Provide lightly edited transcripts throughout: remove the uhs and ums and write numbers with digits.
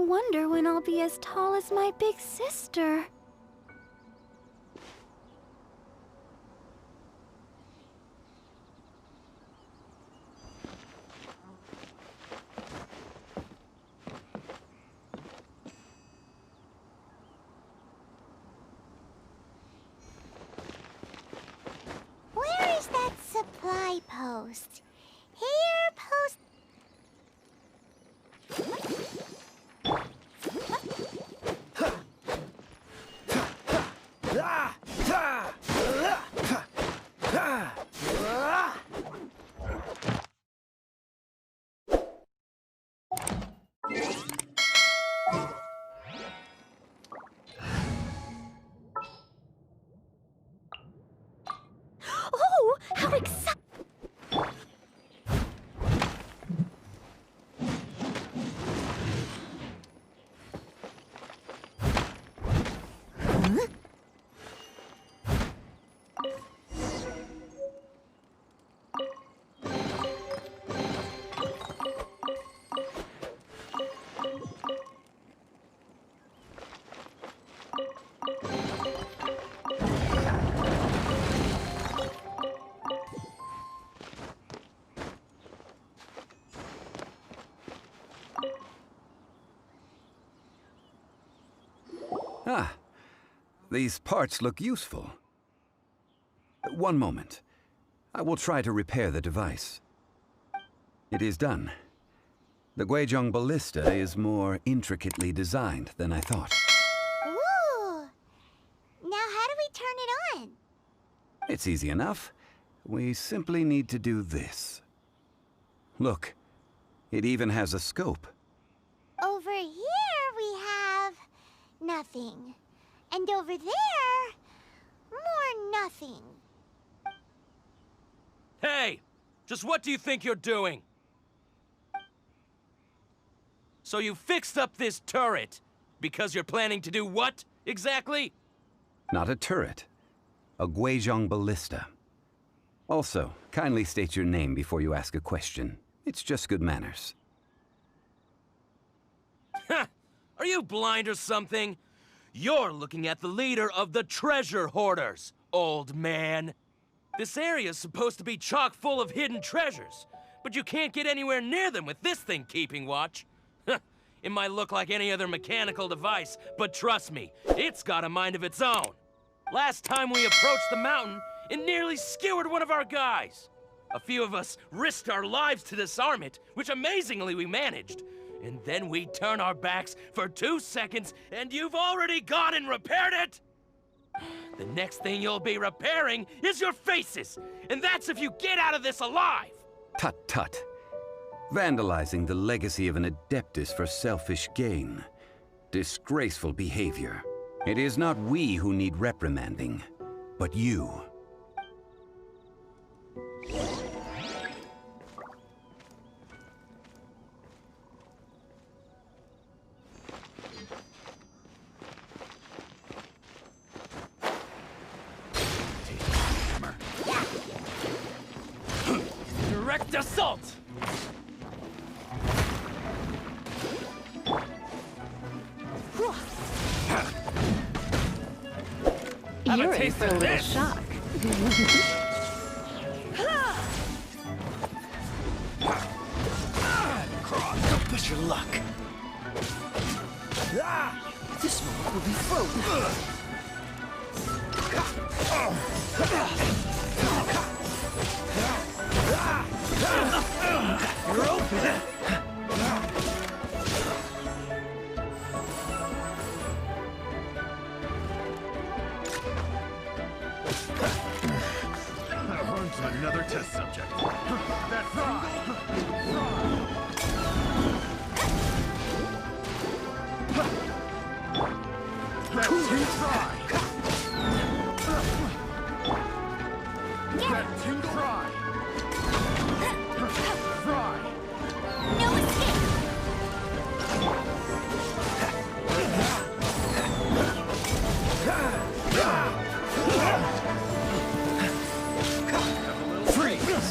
wonder when I'll be as tall as my big sister. Where is that supply post? Here, post... Oh, how exciting! Ah, these parts look useful. One moment. I will try to repair the device. It is done. The Guizhong ballista is more intricately designed than I thought. Ooh! Now how do we turn it on? It's easy enough. We simply need to do this. Look, it even has a scope. Over here we have... nothing. And over there... more nothing. Hey! Just what do you think you're doing? So you fixed up this turret because you're planning to do what, exactly? Not a turret. A Guizhong ballista. Also, kindly state your name before you ask a question. It's just good manners. Ha! Are you blind or something? You're looking at the leader of the treasure hoarders, old man. This area's supposed to be chock full of hidden treasures, but you can't get anywhere near them with this thing keeping watch. It might look like any other mechanical device, but trust me, it's got a mind of its own. Last time we approached the mountain, it nearly skewered one of our guys. A few of us risked our lives to disarm it, which amazingly we managed. And then we turn our backs for 2 seconds, and you've already gone and repaired it! The next thing you'll be repairing is your faces! And that's if you get out of this alive! Tut-tut. Vandalizing the legacy of an Adeptus for selfish gain. Disgraceful behavior. It is not we who need reprimanding, but you. Direct assault! You're in for a little shock. Don't push your luck. This one will be frozen. You're open. On to another test subject. That's That's two try. That's two try. Try. No escape! Freeze!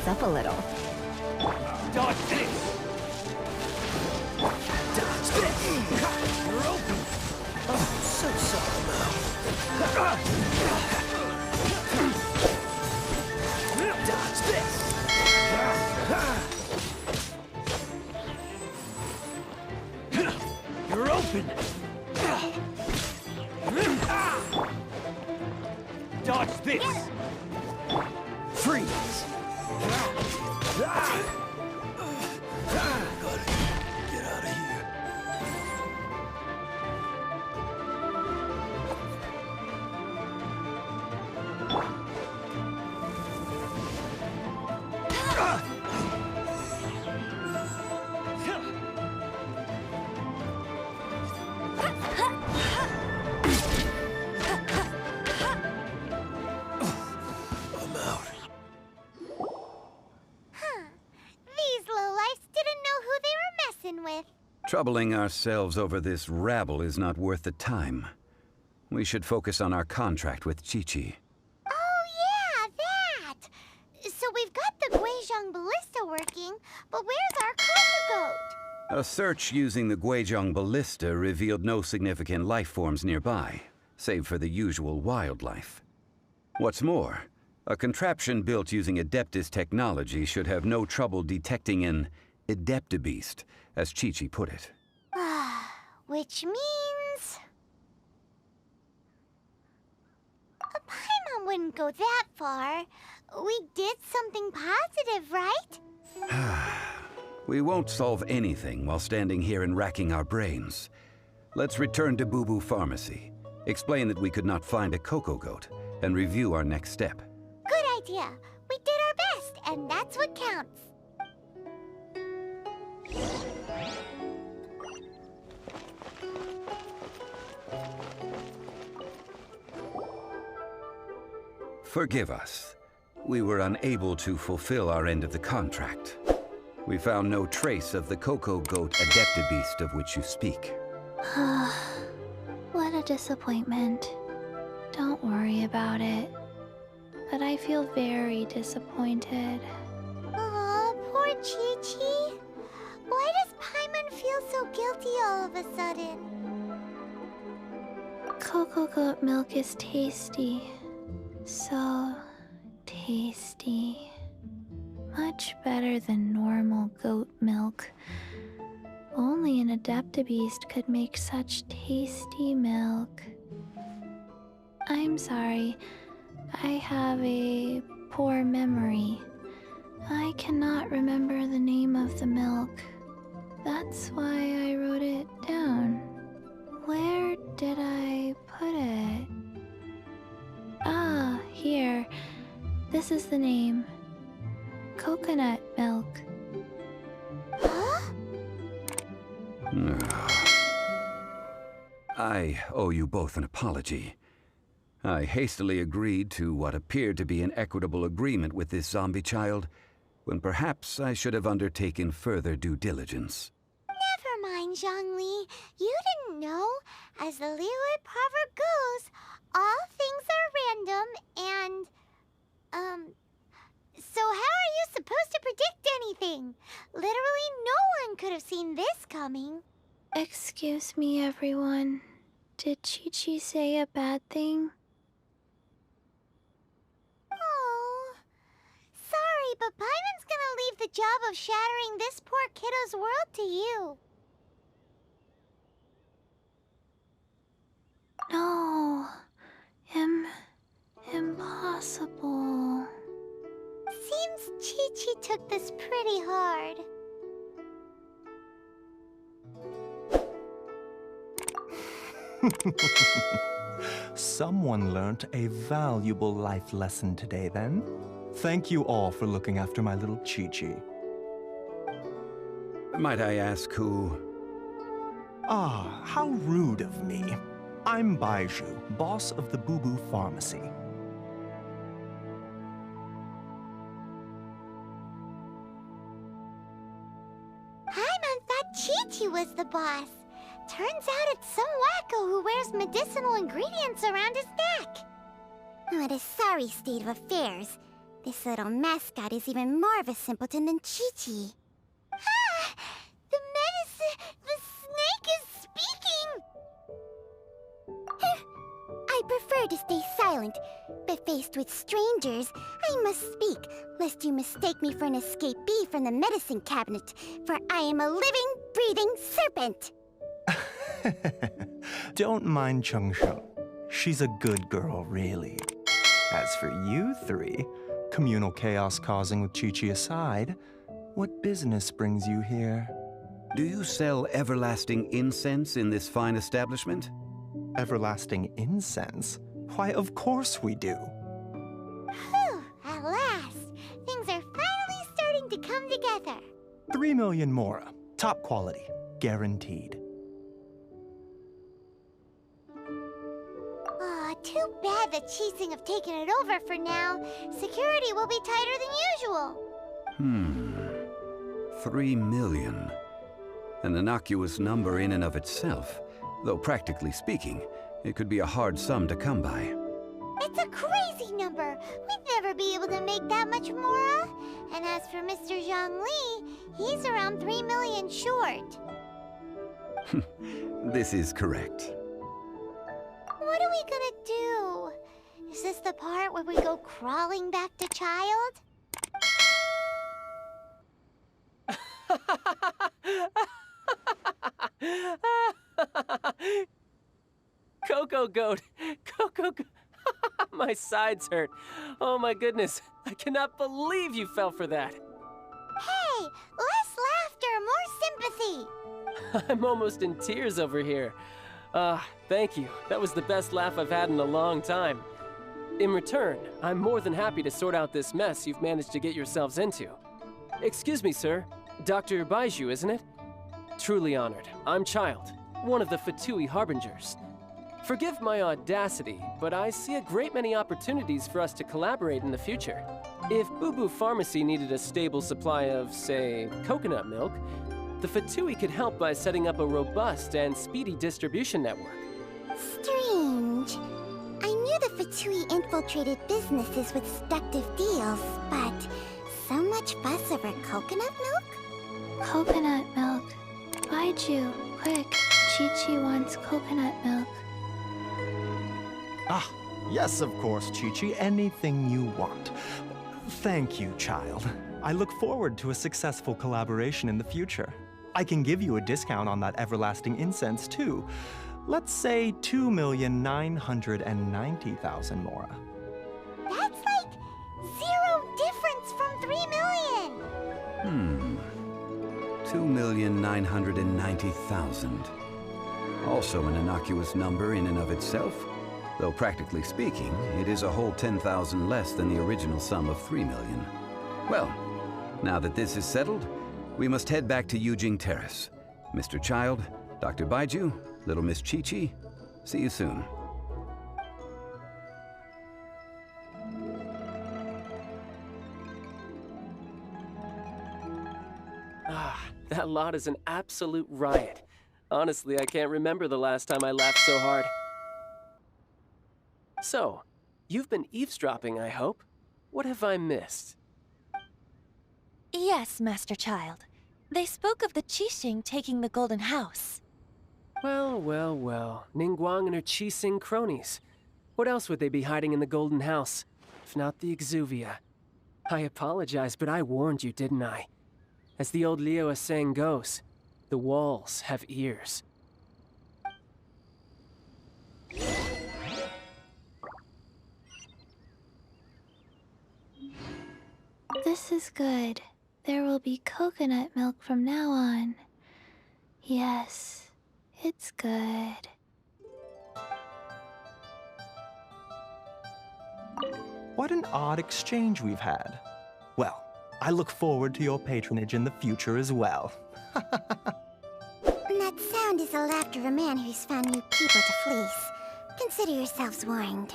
mix up a little. Dodge this! Dodge this! You're open! Oh, so sorry, Mel. Dodge this! You're open! Dodge this! Freeze! Gotta get out of here. I'm out. These lowlifes didn't know who they were messing with. Troubling ourselves over this rabble is not worth the time. We should focus on our contract with Chi-Chi. Oh, yeah, that! So we've got the Guizhong ballista working, but where's our Coco Goat? A search using the Guizhong ballista revealed no significant life forms nearby, save for the usual wildlife. What's more, a contraption built using Adeptus technology should have no trouble detecting an Adeptabeast, as Chi-Chi put it. Which means... Paimon wouldn't go that far. We did something positive, right? We won't solve anything while standing here and racking our brains. Let's return to Boo Boo Pharmacy, explain that we could not find a Coco Goat, and review our next step. Good idea. We did our best, and that's what counts. Forgive us. We were unable to fulfill our end of the contract. We found no trace of the Coco Goat Adeptabeast of which you speak. What a disappointment. Don't worry about it. But I feel very disappointed. Aw, poor Chi-Chi. Why does Paimon feel so guilty all of a sudden? Coco Goat milk is tasty. So tasty. Much better than normal goat milk. Only an Adeptabeast could make such tasty milk. I'm sorry. I have a poor memory. I cannot remember the name of the milk. That's why I wrote it down. Where did I put it? Ah, here. This is the name. Coconut milk. Huh? I owe you both an apology. I hastily agreed to what appeared to be an equitable agreement with this zombie child, when perhaps I should have undertaken further due diligence. Never mind, Zhongli. You didn't know. As the Liyue proverb goes, all things are random and... So how are you supposed to predict anything? Literally no one could have seen this coming. Excuse me, everyone. Did Chi-Chi say a bad thing? Oh, sorry, but Paimon's gonna leave the job of shattering this poor kiddo's world to you. No. Impossible. Seems Chi-Chi took this pretty hard. Someone learnt a valuable life lesson today, then. Thank you all for looking after my little Chi-Chi. Might I ask who... Ah, how rude of me. I'm Baiju, boss of the Boo Boo Pharmacy. Paimon thought Chi-Chi was the boss. Turns out it's some wacko who wears medicinal ingredients around his neck. What a sorry state of affairs. This little mascot is even more of a simpleton than Chi-Chi. Ah! The snake is speaking! I prefer to stay silent, but faced with strangers, I must speak, lest you mistake me for an escapee from the medicine cabinet, for I am a living, breathing serpent! Don't mind Chengsheng. She's a good girl, really. As for you three, communal chaos causing with Chi-Chi aside, what business brings you here? Do you sell everlasting incense in this fine establishment? Everlasting incense? Why, of course we do. Whew, at last! Things are finally starting to come together. 3 million mora. Top quality. Guaranteed. Aw, too bad the Qixing have taken it over for now. Security will be tighter than usual. 3 million. An innocuous number in and of itself, though practically speaking, it could be a hard sum to come by. It's a crazy number. We'd never be able to make that much mora. And as for Mr. Zhongli, he's around 3 million short. This is correct. What are we gonna do? Is this the part where we go crawling back to child? Coco Goat! Coco Goat! My sides hurt. Oh my goodness. I cannot believe you fell for that. Hey, less laughter, more sympathy. I'm almost in tears over here. Thank you. That was the best laugh I've had in a long time. In return, I'm more than happy to sort out this mess you've managed to get yourselves into. Excuse me, sir. Dr. Baizhu, isn't it? Truly honored. I'm Child, one of the Fatui Harbingers. Forgive my audacity, but I see a great many opportunities for us to collaborate in the future. If Boo Boo Pharmacy needed a stable supply of, say, coconut milk, the Fatui could help by setting up a robust and speedy distribution network. Strange. I knew the Fatui infiltrated businesses with seductive deals, but so much fuss over coconut milk? Coconut milk. Baiju, quick. Chi-Chi wants coconut milk. Ah, yes, of course, Chi-Chi. Anything you want. Thank you, Child. I look forward to a successful collaboration in the future. I can give you a discount on that everlasting incense, too. Let's say 2,990,000 mora. That's like 0 difference from 3 million. 2,990,000. Also an innocuous number in and of itself, though practically speaking, it is a whole 10,000 less than the original sum of 3 million. Well, now that this is settled, we must head back to Yujing Terrace. Mr. Child, Dr. Baiju, Little Miss Chi-Chi, see you soon. That lot is an absolute riot. Honestly, I can't remember the last time I laughed so hard. So, you've been eavesdropping, I hope? What have I missed? Yes, Master Child. They spoke of the Qixing taking the Golden House. Well, well, well. Ningguang and her Qixing cronies. What else would they be hiding in the Golden House, if not the Exuvia? I apologize, but I warned you, didn't I? As the old Liyue saying goes, the walls have ears. This is good. There will be coconut milk from now on. Yes, it's good. What an odd exchange we've had. Well, I look forward to your patronage in the future as well. That sound is the laughter of a man who's found new people to fleece. Consider yourselves warned.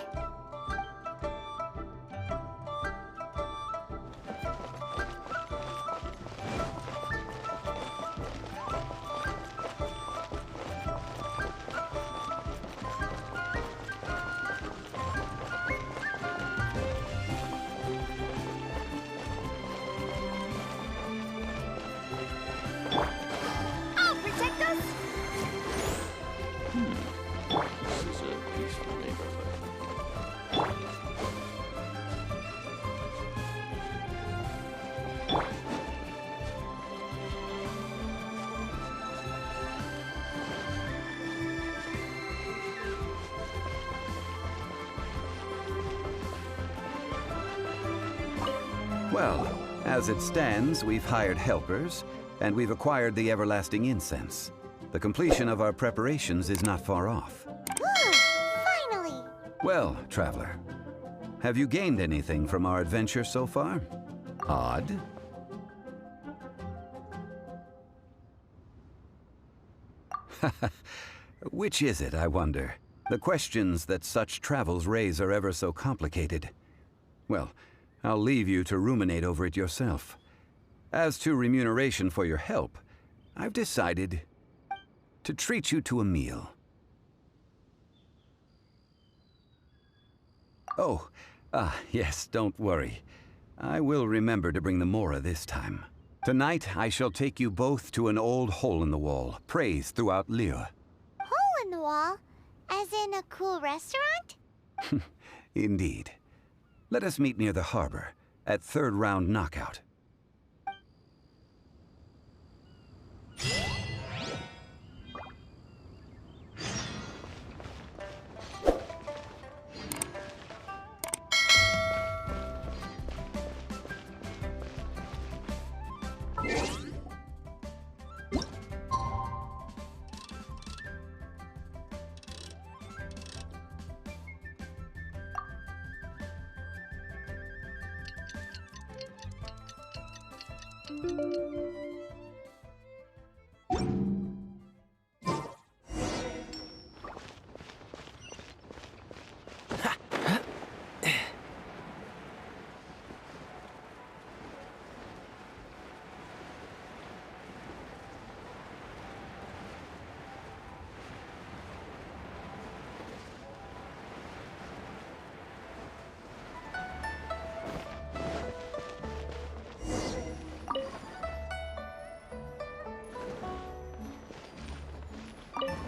Well, as it stands, we've hired helpers, and we've acquired the everlasting incense. The completion of our preparations is not far off. Ooh, finally! Well, traveler, have you gained anything from our adventure so far? Odd? Which is it, I wonder? The questions that such travels raise are ever so complicated. Well, I'll leave you to ruminate over it yourself. As to remuneration for your help, I've decided to treat you to a meal. Oh, yes, don't worry. I will remember to bring the Mora this time. Tonight, I shall take you both to an old hole-in-the-wall, praised throughout Liyue. Hole in the wall? As in a cool restaurant? Indeed. Let us meet near the harbor, at third round knockout.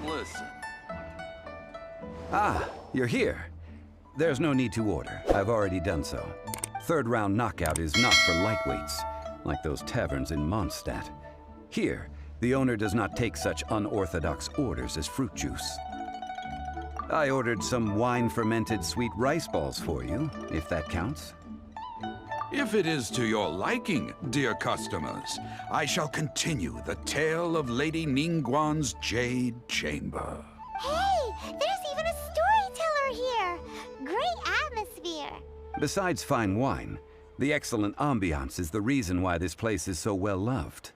Listen. Ah, you're here. There's no need to order. I've already done so. Third round knockout is not for lightweights, like those taverns in Mondstadt. Here, the owner does not take such unorthodox orders as fruit juice. I ordered some wine-fermented sweet rice balls for you, if that counts. If it is to your liking, dear customers, I shall continue the tale of Lady Ningguang's Jade Chamber. Hey, there's even a storyteller here! Great atmosphere! Besides fine wine, the excellent ambiance is the reason why this place is so well loved.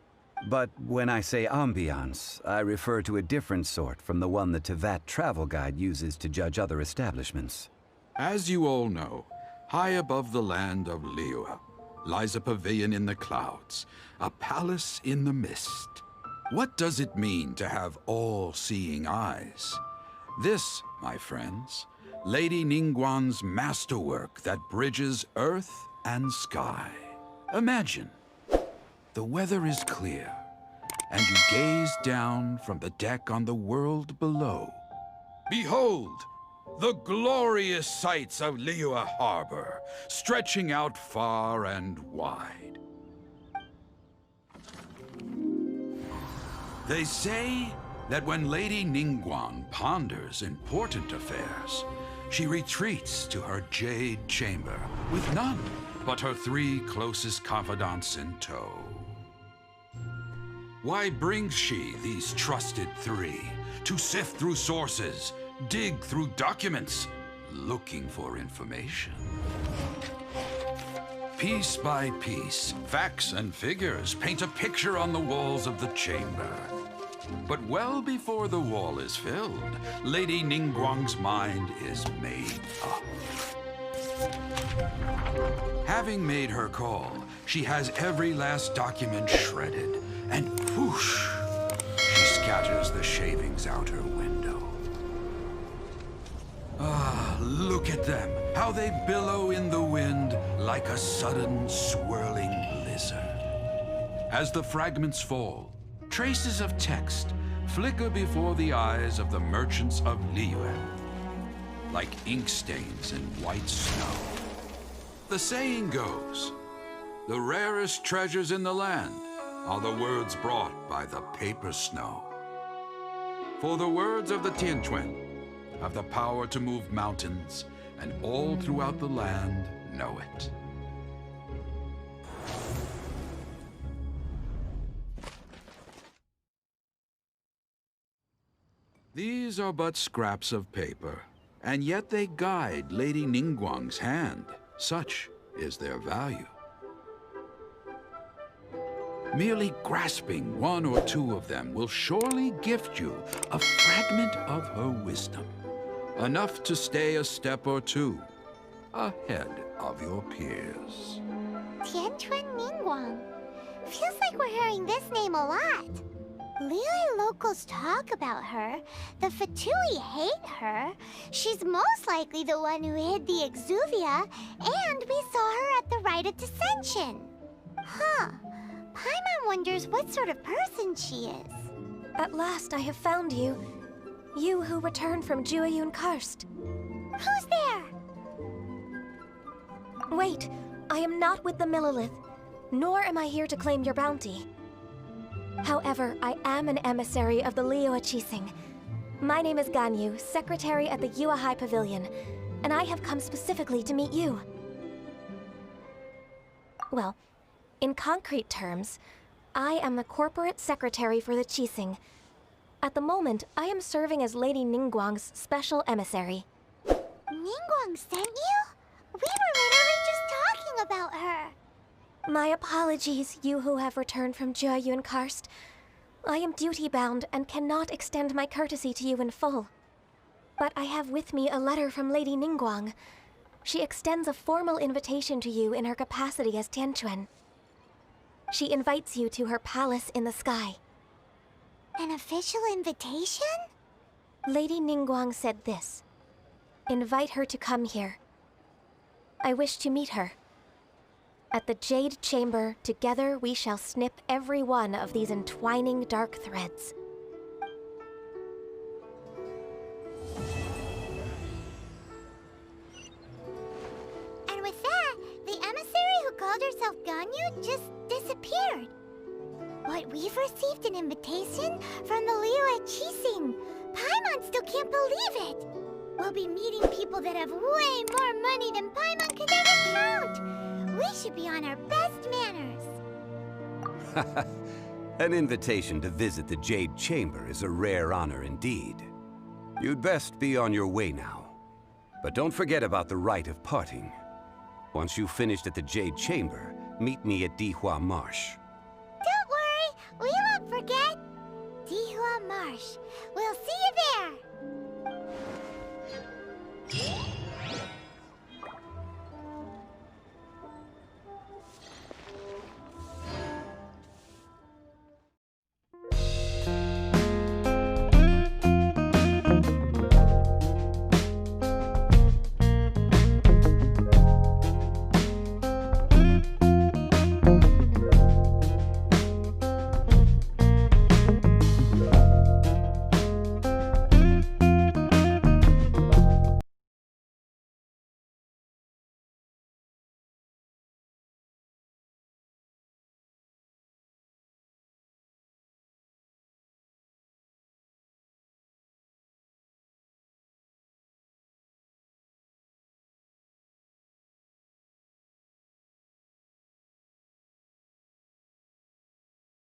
But when I say ambiance, I refer to a different sort from the one the Teyvat travel guide uses to judge other establishments. As you all know, high above the land of Liyue lies a pavilion in the clouds, a palace in the mist. What does it mean to have all-seeing eyes? This, my friends, Lady Ningguang's masterwork that bridges earth and sky. Imagine, the weather is clear, and you gaze down from the deck on the world below. Behold, the glorious sights of Liyue Harbor, stretching out far and wide. They say that when Lady Ningguang ponders important affairs, she retreats to her jade chamber with none but her 3 closest confidants in tow. Why brings she these trusted 3 to sift through sources, dig through documents, looking for information? Piece by piece, facts and figures paint a picture on the walls of the chamber. But well before the wall is filled, Lady Ningguang's mind is made up. Having made her call, she has every last document shredded, and whoosh, she scatters the shavings out her window. Ah, look at them, how they billow in the wind like a sudden swirling blizzard. As the fragments fall, traces of text flicker before the eyes of the merchants of Liyue, like ink stains in white snow. The saying goes, the rarest treasures in the land are the words brought by the paper snow. For the words of the Tianquan have the power to move mountains, and all throughout the land know it. These are but scraps of paper, and yet they guide Lady Ningguang's hand. Such is their value. Merely grasping one or two of them will surely gift you a fragment of her wisdom, enough to stay a step or two ahead of your peers. Tianquan Ningguang. Feels like we're hearing this name a lot. Liyue locals talk about her. The Fatui hate her. She's most likely the one who hid the Exuvia, and we saw her at the Rite of Descension. Huh. Paimon wonders what sort of person she is. At last I have found you. You who returned from Jueyun Karst. Who's there? Wait, I am not with the Millelith, nor am I here to claim your bounty. However, I am an emissary of the Liyue Qixing. My name is Ganyu, secretary at the Yuehai Pavilion, and I have come specifically to meet you. Well, in concrete terms, I am the corporate secretary for the Qixing. At the moment, I am serving as Lady Ningguang's special emissary. Ningguang sent you? We were literally just talking about her. My apologies, you who have returned from Jueyun Karst. I am duty-bound and cannot extend my courtesy to you in full. But I have with me a letter from Lady Ningguang. She extends a formal invitation to you in her capacity as Tianquan. She invites you to her palace in the sky. An official invitation? Lady Ningguang said this. Invite her to come here. I wish to meet her. At the Jade Chamber, together we shall snip every one of these entwining dark threads. And with that, the emissary who called herself Ganyu just disappeared. What, we've received an invitation from the Liyue Qixing. Paimon still can't believe it. We'll be meeting people that have way more money than Paimon could ever count. We should be on our best manners. An invitation to visit the Jade Chamber is a rare honor indeed. You'd best be on your way now. But don't forget about the rite of parting. Once you've finished at the Jade Chamber, meet me at Dihua Marsh. Don't worry, we won't forget. Dihua Marsh. We'll see you there.